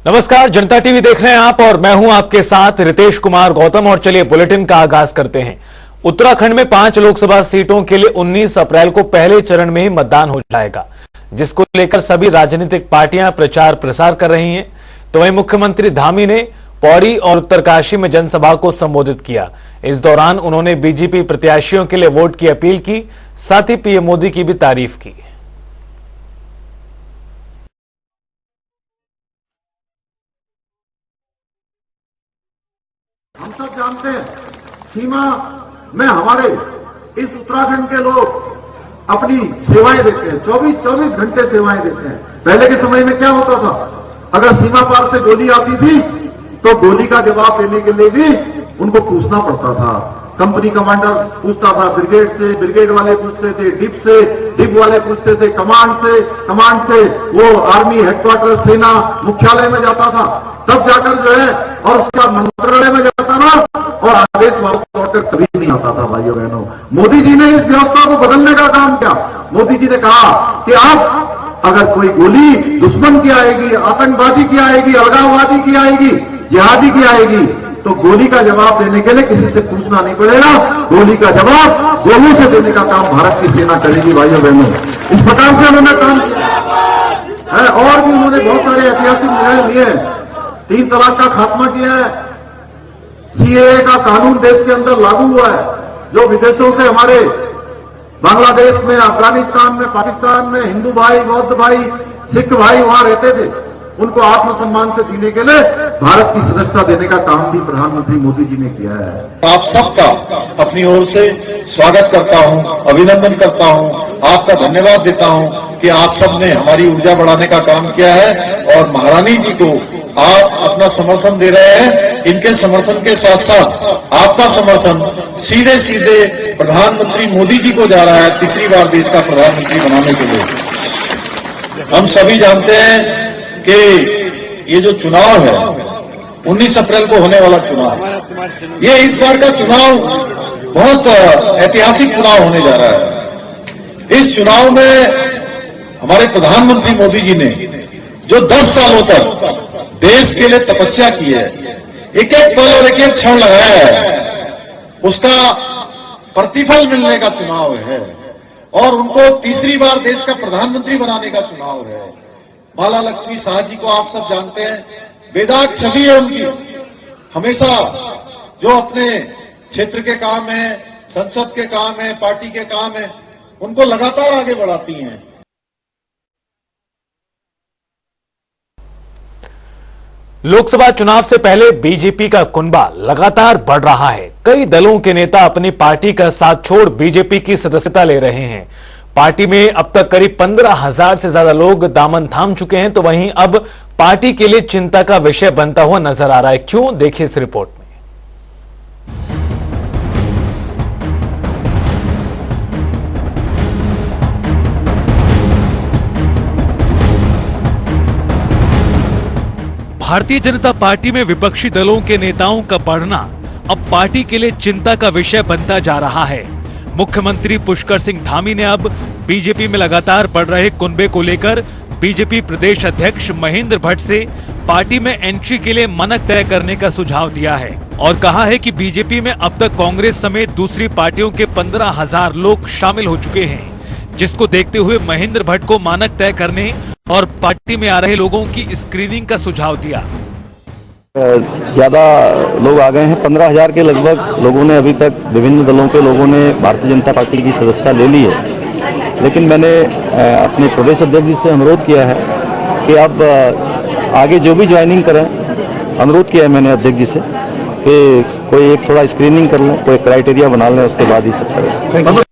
नमस्कार, जनता टीवी देख रहे हैं आप और मैं हूं आपके साथ रितेश कुमार गौतम। और चलिए बुलेटिन का आगाज करते हैं। उत्तराखंड में 5 लोकसभा सीटों के लिए 19 अप्रैल को पहले चरण में ही मतदान हो जाएगा, जिसको लेकर सभी राजनीतिक पार्टियां प्रचार प्रसार कर रही हैं। तो वहीं मुख्यमंत्री धामी ने पौड़ी और उत्तरकाशी में जनसभा को संबोधित किया। इस दौरान उन्होंने बीजेपी प्रत्याशियों के लिए वोट की अपील की, साथ ही पीएम मोदी की भी तारीफ की। हम सब जानते हैं सीमा में हमारे इस उत्तराखंड के लोग अपनी सेवाएं देते हैं, 24 घंटे सेवाएं देते हैं। पहले के समय में क्या होता था, अगर सीमा पार से गोली आती थी तो गोली का जवाब देने के लिए भी उनको पूछना पड़ता था। कंपनी कमांडर पूछता था, ब्रिगेड से, ब्रिगेड वाले पूछते थे, डिप से, डिप वाले पूछते थे, कमांड से वो आर्मी हेडक्वार्टर सेना मुख्यालय में जाता था, तब जाकर जो है और उसका मंत्रालय में जाता था और आदेश वापस लौटकर कभी नहीं आता था। भाइयों बहनों, मोदी जी ने इस व्यवस्था को बदलने का काम किया। मोदी जी ने कहा कि अब अगर कोई गोली दुश्मन की आएगी, आतंकवादी की आएगी, अलगाववादी की आएगी, जिहादी की आएगी, तो गोली का जवाब देने के लिए किसी से पूछना नहीं पड़ेगा। गोली का जवाब गोलों से देने का काम भारत की सेना करेगी। भाइयों बहनों, इस प्रकार से उन्होंने काम किया है। और भी उन्होंने बहुत सारे ऐतिहासिक निर्णय लिए हैं। 3 तलाक का खात्मा किया है, सीएए का कानून देश के अंदर लागू हुआ है। जो विदेशों से हमारे बांग्लादेश में, अफगानिस्तान में, पाकिस्तान में हिंदू भाई, बौद्ध भाई, सिख भाई वहां रहते थे, उनको आत्मसम्मान से जीने के लिए भारत की सदस्यता देने का काम भी प्रधानमंत्री मोदी जी ने किया है। आप सबका अपनी ओर से स्वागत करता हूं, अभिनंदन करता हूं, आपका धन्यवाद देता हूं कि आप सब ने हमारी ऊर्जा बढ़ाने का काम किया है और महारानी जी को आप अपना समर्थन दे रहे हैं। इनके समर्थन के साथ साथ आपका समर्थन सीधे सीधे प्रधानमंत्री मोदी जी को जा रहा है, तीसरी बार देश का प्रधानमंत्री बनाने के लिए। हम सभी जानते हैं कि ये जो चुनाव है 19 अप्रैल को होने वाला चुनाव, ये इस बार का चुनाव बहुत ऐतिहासिक चुनाव होने जा रहा है। इस चुनाव में हमारे प्रधानमंत्री मोदी जी ने जो 10 सालों तक देश के लिए तपस्या की है, एक एक पल और एक एक क्षण लगाया है, उसका प्रतिफल मिलने का चुनाव है और उनको तीसरी बार देश का प्रधानमंत्री बनाने का चुनाव है। माला लक्ष्मी शाह जी को आप सब जानते हैं, बेदाग छवि है उनकी। हमेशा जो अपने क्षेत्र के काम है, संसद के काम है, पार्टी के काम है, उनको लगातार आगे बढ़ाती हैं। लोकसभा चुनाव से पहले बीजेपी का कुनबा लगातार बढ़ रहा है। कई दलों के नेता अपनी पार्टी का साथ छोड़ बीजेपी की सदस्यता ले रहे हैं। पार्टी में अब तक करीब 15,000 से ज्यादा लोग दामन थाम चुके हैं। तो वहीं अब पार्टी के लिए चिंता का विषय बनता हुआ नजर आ रहा है। क्यों, देखिए इस रिपोर्ट में। भारतीय जनता पार्टी में विपक्षी दलों के नेताओं का बढ़ना अब पार्टी के लिए चिंता का विषय बनता जा रहा है। मुख्यमंत्री पुष्कर सिंह धामी ने अब बीजेपी में लगातार बढ़ रहे कुनबे को लेकर बीजेपी प्रदेश अध्यक्ष महेंद्र भट्ट से पार्टी में एंट्री के लिए मानक तय करने का सुझाव दिया है और कहा है कि बीजेपी में अब तक कांग्रेस समेत दूसरी पार्टियों के 15,000 लोग शामिल हो चुके हैं, जिसको देखते हुए महेंद्र भट्ट को मानक तय करने और पार्टी में आ रहे लोगों की स्क्रीनिंग का सुझाव दिया। ज्यादा लोग आ गए हैं, 15,000 के लगभग लोगों ने अभी तक विभिन्न दलों के लोगों ने भारतीय जनता पार्टी की सदस्यता ले ली है। लेकिन मैंने अपने प्रदेश अध्यक्ष जी से अनुरोध किया है कि अब आगे जो भी ज्वाइनिंग करें, अनुरोध किया है मैंने अध्यक्ष जी से कि कोई एक थोड़ा स्क्रीनिंग कर लें, कोई क्राइटेरिया बना लें, उसके बाद ही सब करें।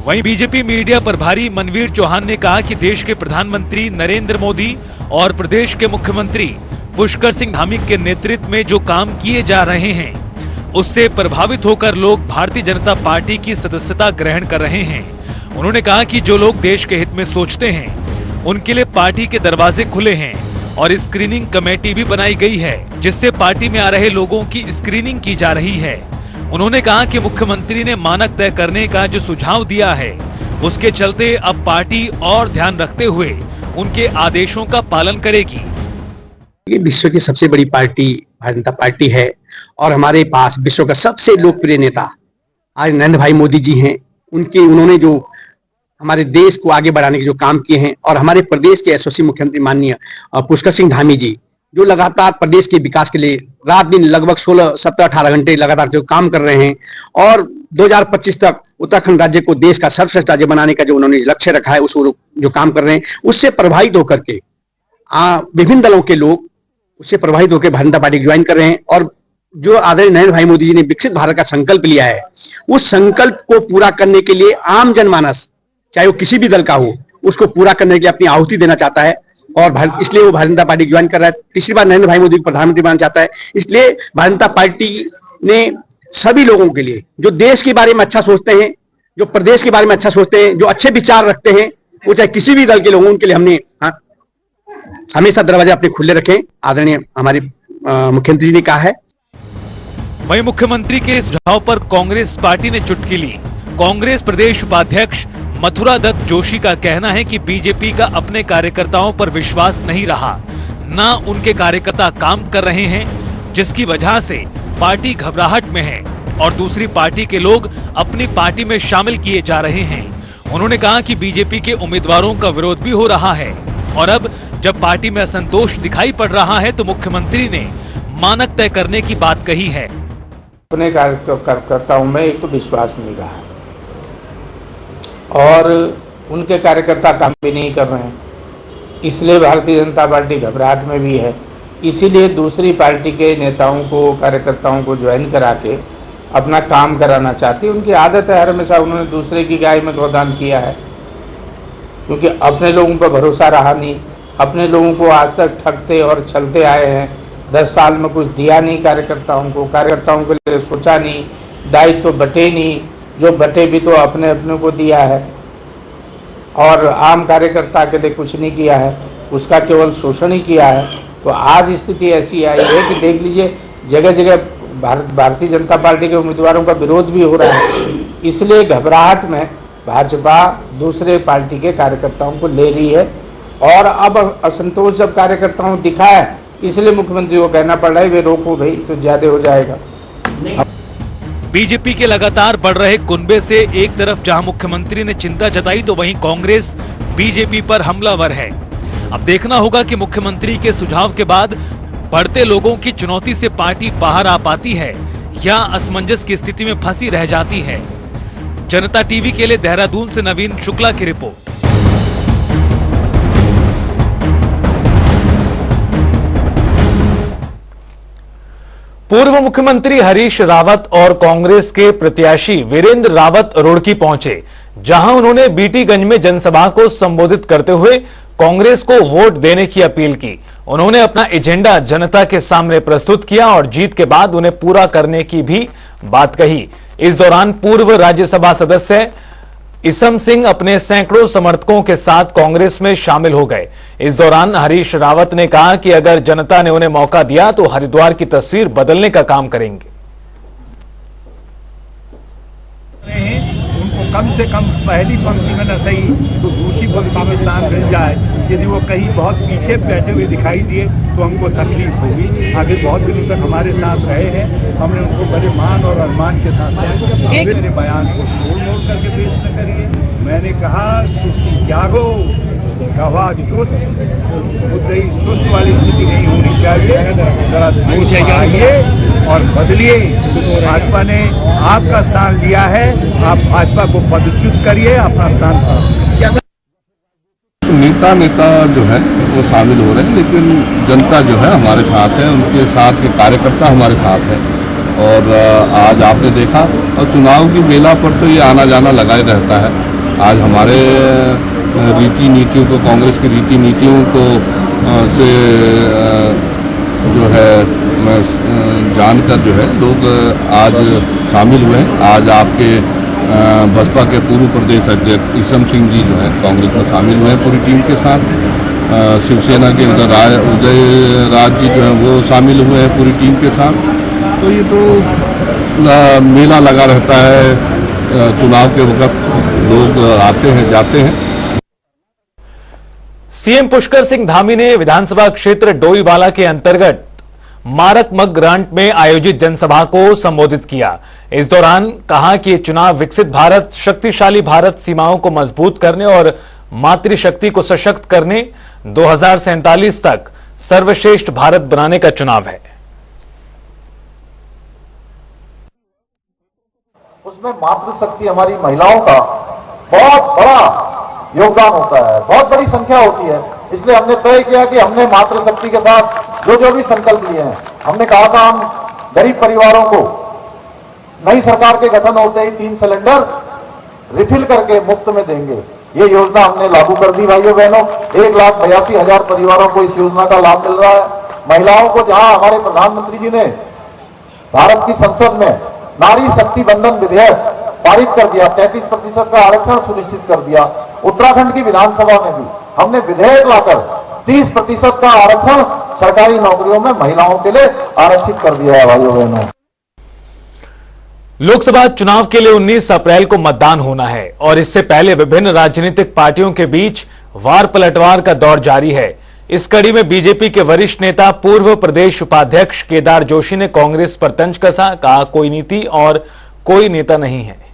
वहीं बीजेपी मीडिया प्रभारी मनवीर चौहान ने कहा कि देश के प्रधानमंत्री नरेंद्र मोदी और प्रदेश के मुख्यमंत्री पुष्कर सिंह धामी के नेतृत्व में जो काम किए जा रहे हैं, उससे प्रभावित होकर लोग भारतीय जनता पार्टी की सदस्यता ग्रहण कर रहे हैं। उन्होंने कहा कि जो लोग देश के हित में सोचते हैं, उनके लिए पार्टी के दरवाजे खुले हैं और स्क्रीनिंग कमेटी भी बनाई गई है, जिससे पार्टी में आ रहे लोगों की स्क्रीनिंग की जा रही है। उन्होंने कहा कि मुख्यमंत्री ने मानक तय करने का जो सुझाव दिया है, उसके चलते अब पार्टी और ध्यान रखते हुए उनके आदेशों का पालन करेगी। ये विश्व की सबसे बड़ी पार्टी भारतीय जनता पार्टी है और हमारे पास विश्व का सबसे लोकप्रिय नेता आज नरेंद्र भाई मोदी जी हैं। उन्होंने जो हमारे देश को आगे बढ़ाने के जो काम किए हैं और हमारे प्रदेश के यशस्वी मुख्यमंत्री माननीय पुष्कर सिंह धामी जी जो लगातार प्रदेश के विकास के लिए रात दिन लगभग 16, 17, 18 घंटे लगातार जो काम कर रहे हैं और 2025 तक उत्तराखंड राज्य को देश का सर्वश्रेष्ठ राज्य बनाने का जो उन्होंने लक्ष्य रखा है उसको जो काम कर रहे हैं उससे प्रभावित होकर के विभिन्न दलों के लोग उससे प्रभावित होकर भारतीय जनता पार्टी ज्वाइन कर रहे हैं और जो आदरणीय नरेंद्र भाई मोदी जी ने विकसित भारत का संकल्प लिया है उस संकल्प को पूरा करने के लिए आम जनमानस चाहे वो किसी भी दल का हो उसको पूरा करने के लिए अपनी आहुति देना चाहता है और इसलिए वो भारतीय जनता पार्टी ज्वाइन कर रहा है। तीसरी बार नरेंद्र भाई मोदी को प्रधानमंत्री बनाना चाहता है। इसलिए भारतीय जनता पार्टी ने सभी लोगों के लिए जो देश के बारे में अच्छा सोचते हैं, जो प्रदेश के बारे में अच्छा सोचते हैं, जो अच्छे विचार रखते हैं, वो चाहे किसी भी दल के लोगों उनके लिए हमने हमेशा दरवाजे अपने खुले रखें, आदरणीय हमारे मुख्यमंत्री जी ने कहा है। वहीं मुख्यमंत्री के सुझाव पर कांग्रेस पार्टी ने चुटकी ली। कांग्रेस प्रदेश उपाध्यक्ष मथुरा दत्त जोशी का कहना है कि बीजेपी का अपने कार्यकर्ताओं पर विश्वास नहीं रहा, ना उनके कार्यकर्ता काम कर रहे हैं, जिसकी वजह से पार्टी घबराहट में है और दूसरी पार्टी के लोग अपनी पार्टी में शामिल किए जा रहे हैं। उन्होंने कहा कि बीजेपी के उम्मीदवारों का विरोध भी हो रहा है और अब जब पार्टी में असंतोष दिखाई पड़ रहा है तो मुख्यमंत्री ने मानक तय करने की बात कही है। अपने कार्यकर्ताओं में एक तो विश्वास नहीं रहा और उनके कार्यकर्ता काम भी नहीं कर रहे हैं, इसलिए भारतीय जनता पार्टी घबराहट में भी है। इसीलिए दूसरी पार्टी के नेताओं को कार्यकर्ताओं को ज्वाइन करा के अपना काम कराना चाहती है। उनकी आदत है, हर हमेशा उन्होंने दूसरे की गाय में गोदान किया है क्योंकि अपने लोगों पर भरोसा रहा नहीं। अपने लोगों को आज तक ठगते और छलते आए हैं। 10 साल में कुछ दिया नहीं कार्यकर्ताओं को, कार्यकर्ताओं के लिए सोचा नहीं, दायित्व तो बटे नहीं, जो बटे भी तो अपने अपने को दिया है और आम कार्यकर्ता के लिए कुछ नहीं किया है, उसका केवल शोषण ही किया है। तो आज स्थिति ऐसी आई है कि देख लीजिए जगह जगह भारतीय जनता पार्टी के उम्मीदवारों का विरोध भी हो रहा है। इसलिए घबराहट में भाजपा दूसरे पार्टी के कार्यकर्ताओं को ले रही है और अब असंतोष जब कार्यकर्ताओं दिखा है इसलिए मुख्यमंत्री को कहना पड़ रहा है वे रोको भाई तो ज्यादा हो जाएगा। बीजेपी के लगातार बढ़ रहे कुनबे से एक तरफ जहां मुख्यमंत्री ने चिंता जताई तो वहीं कांग्रेस बीजेपी पर हमलावर है। अब देखना होगा कि मुख्यमंत्री के सुझाव के बाद बढ़ते लोगों की चुनौती से पार्टी बाहर आ पाती है या असमंजस की स्थिति में फंसी रह जाती है। जनता टीवी के लिए देहरादून से नवीन शुक्ला की रिपोर्ट। पूर्व मुख्यमंत्री हरीश रावत और कांग्रेस के प्रत्याशी वीरेंद्र रावत रुड़की पहुंचे, जहां उन्होंने बीटीगंज में जनसभा को संबोधित करते हुए कांग्रेस को वोट देने की अपील की। उन्होंने अपना एजेंडा जनता के सामने प्रस्तुत किया और जीत के बाद उन्हें पूरा करने की भी बात कही। इस दौरान पूर्व राज्यसभा सदस्य इसम सिंह अपने सैकड़ों समर्थकों के साथ कांग्रेस में शामिल हो गए। इस दौरान हरीश रावत ने कहा कि अगर जनता ने उन्हें मौका दिया तो हरिद्वार की तस्वीर बदलने का काम करेंगे। उनको कम से कम पहली पंक्ति में न सही तो दूसरी पंक्ति में स्थान मिल जाए। यदि वो कहीं बहुत पीछे बैठे हुए दिखाई दिए तो हमको तकलीफ होगी। आगे बहुत दिनों तक हमारे साथ रहे हैं, हमने उनको बड़े मान और सम्मान के साथ मेरे बयान को छोड़ मोड़ करके पेश न करिए। मैंने कहा सुस्ती त्यागो, गवाह चुस्त, मुद्दई सुस्त वाली स्थिति नहीं होनी चाहिए। जरा धैर्य आइए और बदलिए। भाजपा ने आपका स्थान लिया है, आप भाजपा को पदच्युत करिए, अपना स्थान प्राप्त। नेता जो है वो शामिल हो रहे हैं, लेकिन जनता जो है हमारे साथ है, उनके साथ के कार्यकर्ता हमारे साथ है। और आज आपने देखा और चुनाव की बेला पर तो ये आना जाना लगा ही रहता है। आज हमारे रीति नीतियों को, कांग्रेस की रीति नीतियों को से जो है जानकर जो है लोग आज शामिल हुए हैं। आज आपके बसपा के पूर्व प्रदेश अध्यक्ष इसम सिंह जी जो है कांग्रेस में शामिल हुए हैं पूरी टीम के साथ। शिवसेना के उदय राज जी जो है वो शामिल हुए हैं पूरी टीम के साथ। तो ये तो मेला लगा रहता है, चुनाव के वक्त लोग आते हैं जाते हैं। सीएम पुष्कर सिंह धामी ने विधानसभा क्षेत्र डोईवाला के अंतर्गत मारक मग ग्रांट में आयोजित जनसभा को संबोधित किया। इस दौरान कहा कि ये चुनाव विकसित भारत, शक्तिशाली भारत, सीमाओं को मजबूत करने और मातृशक्ति को सशक्त करने 2047 तक सर्वश्रेष्ठ भारत बनाने का चुनाव है। उसमें मातृशक्ति हमारी महिलाओं का बहुत बड़ा योगदान होता है, बहुत बड़ी संख्या होती है। इसलिए हमने तय किया कि हमने मातृशक्ति के साथ जो भी संकल्प लिए हैं, हमने कहा था हम गरीब परिवारों को नई सरकार के गठन होते ही 3 सिलेंडर रिफिल करके मुफ्त में देंगे। ये योजना हमने लागू कर दी भाइयों बहनों। 1,82,000 परिवारों को इस योजना का लाभ मिल रहा है। महिलाओं को जहां हमारे प्रधानमंत्री जी ने भारत की संसद में नारी शक्ति बंधन विधेयक पारित कर दिया, 33% का आरक्षण सुनिश्चित कर दिया, उत्तराखंड की विधानसभा में भी हमने विधेयक लाकर 30% का आरक्षण सरकारी नौकरियों में महिलाओं के लिए आरक्षित कर दिया है भाइयों बहनों। लोकसभा चुनाव के लिए 19 अप्रैल को मतदान होना है और इससे पहले विभिन्न राजनीतिक पार्टियों के बीच वार पलटवार का दौर जारी है। इस कड़ी में बीजेपी के वरिष्ठ नेता पूर्व प्रदेश उपाध्यक्ष केदार जोशी ने कांग्रेस पर तंज कसा, कहा कोई नीति और कोई नेता नहीं है।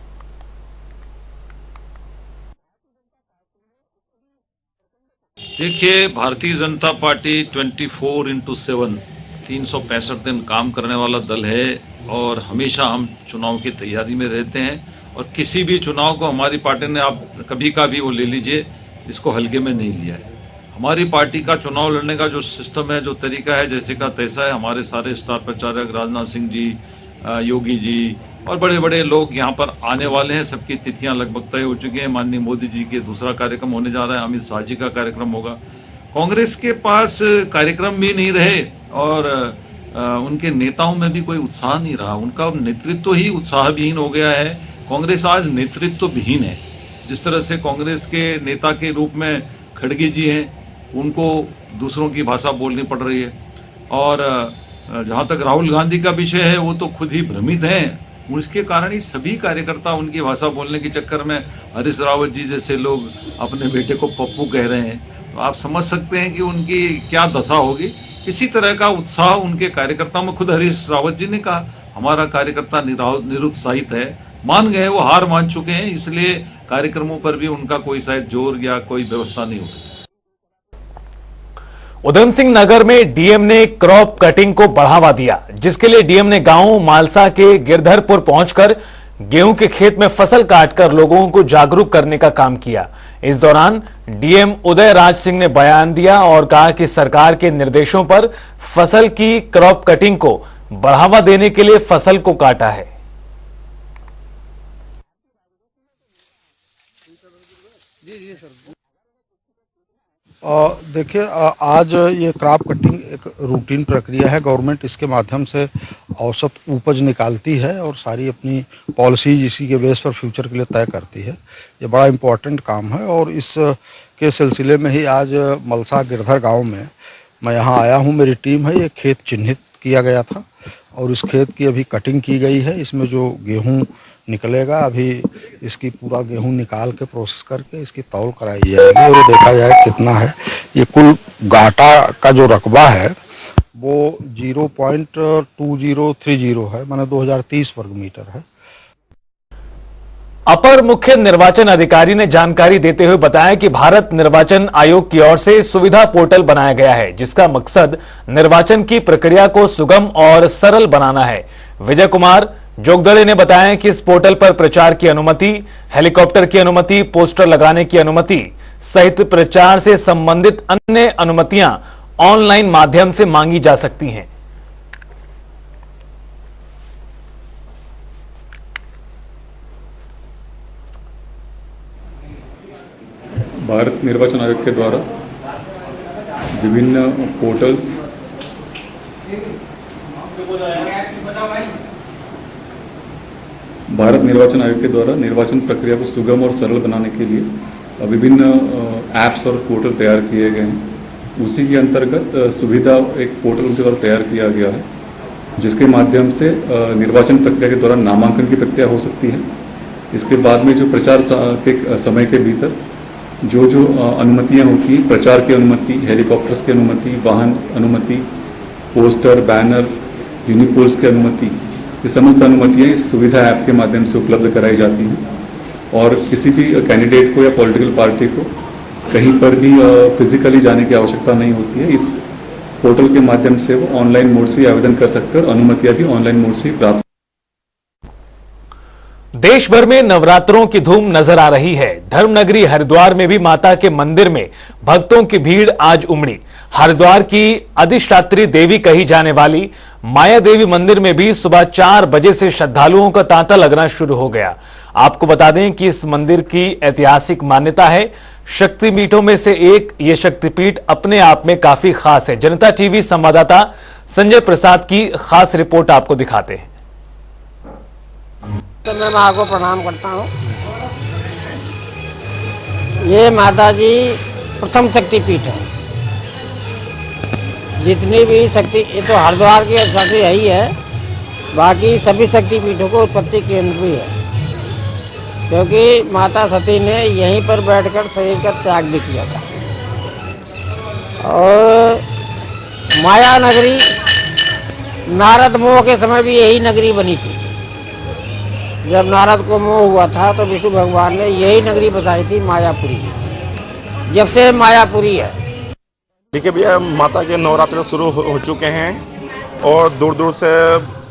देखिए, भारतीय जनता पार्टी 24/7 365 दिन काम करने वाला दल है और हमेशा हम चुनाव की तैयारी में रहते हैं और किसी भी चुनाव को हमारी पार्टी ने, आप कभी का भी वो ले लीजिए, इसको हल्के में नहीं लिया है। हमारी पार्टी का चुनाव लड़ने का जो सिस्टम है, जो तरीका है, जैसे का तैसा है। हमारे सारे स्टार प्रचारक राजनाथ सिंह जी, योगी जी और बड़े बड़े लोग यहाँ पर आने वाले हैं। सबकी तिथियां लगभग तय हो चुकी हैं। माननीय मोदी जी के दूसरा कार्यक्रम होने जा रहा है, अमित शाह जी का कार्यक्रम होगा। कांग्रेस के पास कार्यक्रम भी नहीं रहे और उनके नेताओं में भी कोई उत्साह नहीं रहा। उनका नेतृत्व ही उत्साहविहीन हो गया है। कांग्रेस आज नेतृत्व विहीन है। जिस तरह से कांग्रेस के नेता के रूप में खड़गे जी हैं, उनको दूसरों की भाषा बोलनी पड़ रही है। और जहाँ तक राहुल गांधी का विषय है, वो तो खुद ही भ्रमित हैं। उसके कारण ही सभी कार्यकर्ता उनकी भाषा बोलने के चक्कर में हरीश रावत जी जैसे लोग अपने बेटे को पप्पू कह रहे हैं। तो आप समझ सकते हैं कि उनकी क्या दशा होगी। किसी तरह का उत्साह उनके कार्यकर्ताओं में, खुद हरीश रावत जी ने कहा हमारा कार्यकर्ता निरुत्साहित है, मान गए, वो हार मान चुके हैं, इसलिए कार्यक्रमों पर भी उनका कोई शायद जोर या कोई व्यवस्था नहीं होगी। उधम सिंह नगर में डीएम ने क्रॉप कटिंग को बढ़ावा दिया, जिसके लिए डीएम ने गांव मालसा के गिरधरपुर पहुंचकर गेहूं के खेत में फसल काटकर लोगों को जागरूक करने का काम किया। इस दौरान डीएम उदय राज सिंह ने बयान दिया और कहा कि सरकार के निर्देशों पर फसल की क्रॉप कटिंग को बढ़ावा देने के लिए फसल को काटा है। देखिए, आज ये क्रॉप कटिंग एक रूटीन प्रक्रिया है। गवर्नमेंट इसके माध्यम से औसत उपज निकालती है और सारी अपनी पॉलिसीज इसी के बेस पर फ्यूचर के लिए तय करती है। ये बड़ा इम्पोर्टेंट काम है और इस के सिलसिले में ही आज मलसा गिरधर गांव में मैं यहाँ आया हूँ। मेरी टीम है, ये खेत चिन्हित किया गया था और इस खेत की अभी कटिंग की गई है। इसमें जो गेहूँ निकलेगा, अभी इसकी पूरा गेहूं निकाल के प्रोसेस करके इसकी तौल कराई जाएगी और देखा जाए कितना है। ये कुल गाटा का जो रकबा है वो 0.2030 है, माने 2030 वर्ग मीटर है। अपर मुख्य निर्वाचन अधिकारी ने जानकारी देते हुए बताया कि भारत निर्वाचन आयोग की ओर से सुविधा पोर्टल बनाया गया है, जिसका मकसद निर्वाचन की प्रक्रिया को सुगम और सरल बनाना है। विजय कुमार जोगदड़े ने बताया कि इस पोर्टल पर प्रचार की अनुमति, हेलीकॉप्टर की अनुमति, पोस्टर लगाने की अनुमति सहित प्रचार से संबंधित अन्य अनुमतियां ऑनलाइन माध्यम से मांगी जा सकती हैं। भारत निर्वाचन आयोग के द्वारा विभिन्न पोर्टल्स भारत निर्वाचन आयोग के द्वारा निर्वाचन प्रक्रिया को सुगम और सरल बनाने के लिए विभिन्न ऐप्स और पोर्टल तैयार किए गए हैं। उसी के अंतर्गत सुविधा एक पोर्टल उनके द्वारा तैयार किया गया है, जिसके माध्यम से निर्वाचन प्रक्रिया के दौरान नामांकन की प्रक्रिया हो सकती है। इसके बाद में जो प्रचार के समय के भीतर जो अनुमतियां होती हैं, प्रचार की अनुमति, हेलीकॉप्टर्स की अनुमति, वाहन अनुमति, पोस्टर, बैनर, यूनिपोल्स की अनुमति, ये समस्त अनुमतियां इस सुविधा ऐप के माध्यम से उपलब्ध कराई जाती हैं और किसी भी कैंडिडेट को या पॉलिटिकल पार्टी को कहीं पर भी फिजिकली जाने की आवश्यकता नहीं होती है। इस पोर्टल के माध्यम से वो ऑनलाइन मोड से आवेदन कर सकते हैं और अनुमतियां भी ऑनलाइन मोड से प्राप्त। देश भर में नवरात्रों की धूम नजर आ रही है। धर्मनगरी हरिद्वार में भी माता के मंदिर में भक्तों की भीड़ आज उमड़ी। हरिद्वार की अधिष्ठात्री देवी कही जाने वाली माया देवी मंदिर में भी सुबह 4 बजे से श्रद्धालुओं का तांता लगना शुरू हो गया। आपको बता दें कि इस मंदिर की ऐतिहासिक मान्यता है। शक्तिपीठों में से एक ये शक्तिपीठ अपने आप में काफी खास है। जनता टीवी संवाददाता संजय प्रसाद की खास रिपोर्ट आपको दिखाते हैं। तो मैं माँ को प्रणाम करता हूँ। ये माता जी प्रथम शक्तिपीठ है। जितनी भी शक्ति, ये तो हरिद्वार की शक्ति यही है, बाकी सभी शक्तिपीठों को उत्पत्ति केंद्र भी है, क्योंकि माता सती ने यहीं पर बैठकर शरीर का त्याग भी किया था। और माया नगरी नारद मोह के समय भी यही नगरी बनी थी। जब नारद को मोह हुआ था तो विष्णु भगवान ने यही नगरी बसाई थी, मायापुरी। जब से मायापुरी है। देखिए भैया, माता के नवरात्र शुरू हो चुके हैं और दूर दूर से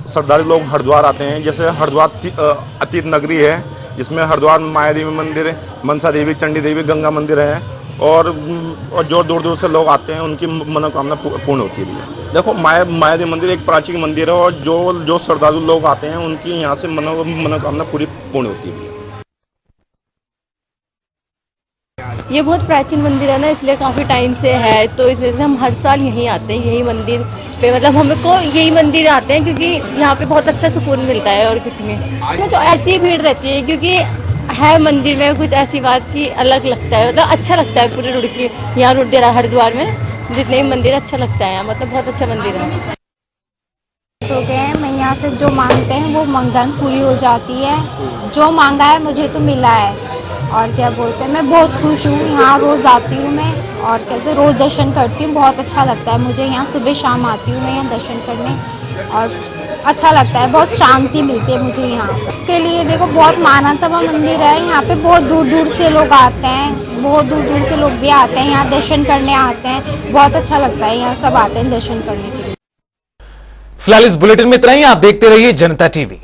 श्रद्धालु लोग हरिद्वार आते हैं। जैसे हरिद्वार अतीत नगरी है, जिसमें हरिद्वार माया देवी मंदिर, मनसा देवी, चंडी देवी, गंगा मंदिर है और जो दूर दूर से लोग आते हैं उनकी मनोकामना पूर्ण होती है। देखो, माया देवी मंदिर एक प्राचीन मंदिर है और जो श्रद्धालु लोग आते हैं उनकी यहाँ से मनोकामना पूरी पूर्ण होती है। ये बहुत प्राचीन मंदिर है ना, इसलिए काफ़ी टाइम से है, तो इस वजह से हम हर साल यहीं आते हैं, यही मंदिर पे, मतलब हमको यही मंदिर आते हैं क्योंकि यहाँ पे बहुत अच्छा सुकून मिलता है और कुछ नहीं। मुझे ऐसी भीड़ रहती है क्योंकि है मंदिर में कुछ ऐसी बात की अलग लगता है, मतलब अच्छा लगता है। पूरे रुड़ के यहाँ रुड़ दे रहा हरिद्वार में जितने भी मंदिर अच्छा लगता है, मतलब बहुत अच्छा मंदिर है। हो गए हैं, मैं यहाँ से जो मांगते हैं वो मंगन पूरी हो जाती है। जो मांगा है मुझे तो मिला है और क्या बोलते हैं, मैं बहुत खुश हूँ। यहाँ रोज़ आती हूँ मैं और कहते रोज़ दर्शन करती हूँ, बहुत अच्छा लगता है मुझे। यहाँ सुबह शाम आती हूँ मैं यहाँ दर्शन करने और अच्छा लगता है, बहुत शांति मिलती है मुझे यहाँ। उसके लिए देखो, बहुत मान्यता मंदिर है, यहाँ पे बहुत दूर दूर से लोग आते हैं, बहुत दूर दूर से लोग भी आते हैं यहाँ दर्शन करने आते हैं। बहुत अच्छा लगता है, यहाँ सब आते हैं दर्शन करने के लिए। फिलहाल इस बुलेटिन में इतना ही। आप देखते रहिए जनता टीवी।